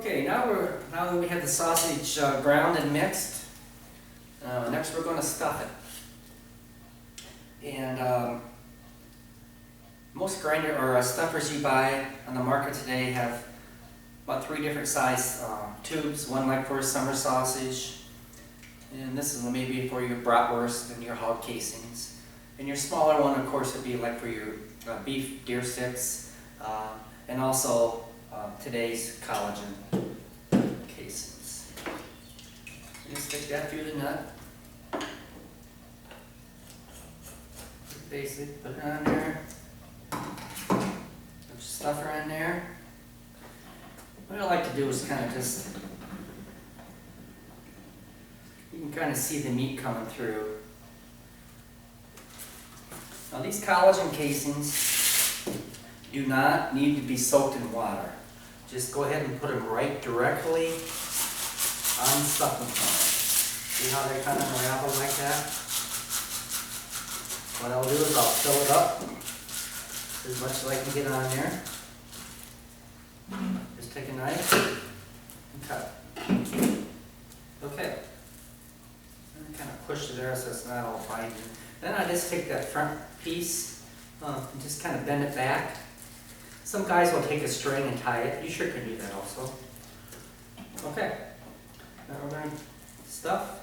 Okay, now that we have the sausage ground and mixed, next we're going to stuff it. And most grinder or stuffers you buy on the market today have about 3 different size tubes. One like for summer sausage, and this is maybe for your bratwurst and your hog casings. And your smaller one, of course, would be like for your beef deer sticks, and also today's collagen casings. You just stick that through the nut. Basically, put it on there. Put your stuffer in there. What I like to do is kind of just, you can kind of see the meat coming through. Now these collagen casings do not need to be soaked in water. Just go ahead and put them right directly on the stuffing pan. See how they kind of unravel like that? What I'll do is I'll fill it up as much as I can get on there. Just take a knife and cut. Okay. And kind of push it there so it's not all binding. Then I just take that front piece and just kind of bend it back. Some guys will take a string and tie it. You sure can do that also. Okay. Now we're going to stuff.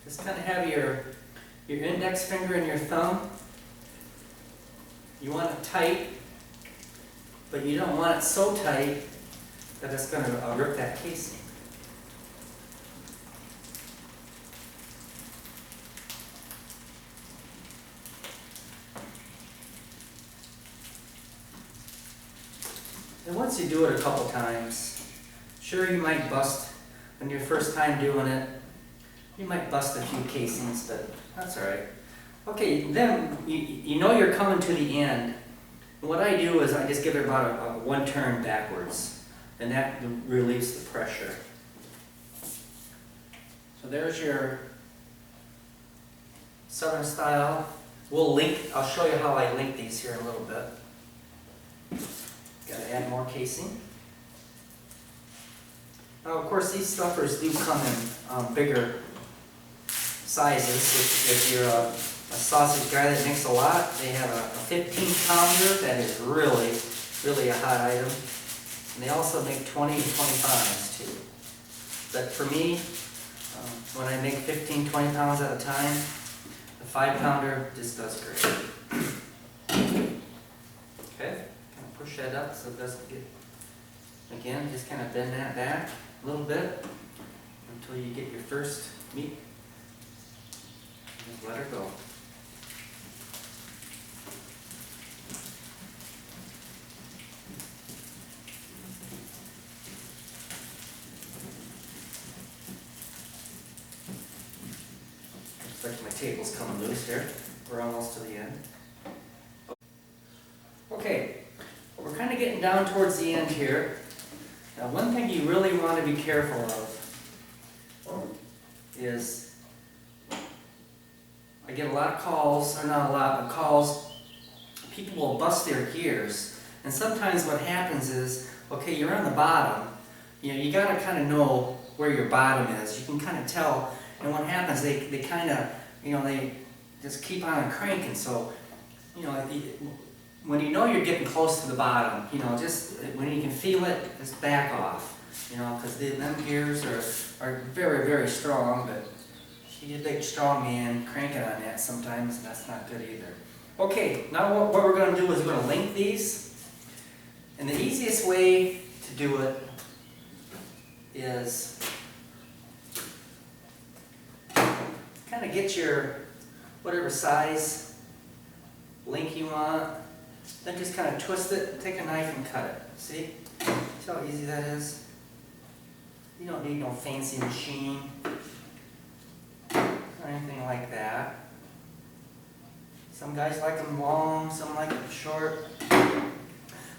Just kind of have your index finger and your thumb. You want it tight, but you don't want it so tight that it's going to rip that casing. And once you do it a couple times, sure you might bust, when you're first time doing it, you might bust a few casings, but that's alright. Okay, then you know you're coming to the end. And what I do is I just give it about a 1 turn backwards, and that relieves the pressure. So there's your Southern style. I'll show you how I link these here in a little bit. Gotta add more casing. Now, of course, these stuffers do come in bigger sizes. If you're a sausage guy that makes a lot, they have a 15-pounder that is really, really a hot item. And they also make 20 and 25s too. But for me, when I make 15, 20 pounds at a time, the 5-pounder just does great. Okay, kind of push that up so it doesn't get, again, just kind of bend that back a little bit until you get your first meat. Just let her go. Looks like my table's coming loose here. We're almost to the end. Okay, we're kind of getting down towards the end here. Now, one thing you really want to be careful of is, I get a lot of calls, or not a lot, but calls, people will bust their gears. And sometimes what happens is, okay, you're on the bottom, you got to kind of know where your bottom is. You can kind of tell, and what happens, they kind of, they just keep on cranking. So, when you know you're getting close to the bottom, just when you can feel it, just back off. Because them gears are very, very strong, but you get a big strong man cranking on that sometimes, and that's not good either. Okay, now what we're going to do is we're going to link these. And the easiest way to do it is kind of get your whatever size link you want. Then just kind of twist it, take a knife and cut it. See? See how easy that is? You don't need no fancy machine or anything like that. Some guys like them long, some like them short.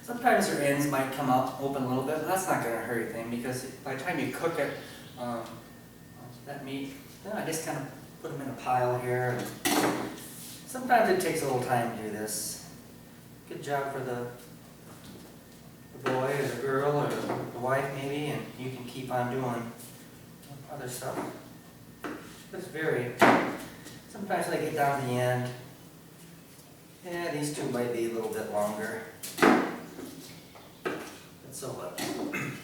Sometimes their ends might come up open a little bit, but that's not going to hurt anything because by the time you cook it, that meat, then I just kind of put them in a pile here. Sometimes it takes a little time to do this. Good job for the boy or the girl or the wife maybe, and keep on doing other stuff. It's very, sometimes when I get down to the end, yeah, these two might be a little bit longer. So what?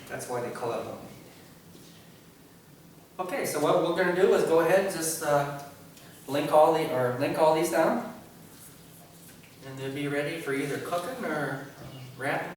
That's why they call it. Okay, so what we're going to do is go ahead and just link all these down, and they'll be ready for either cooking or wrapping.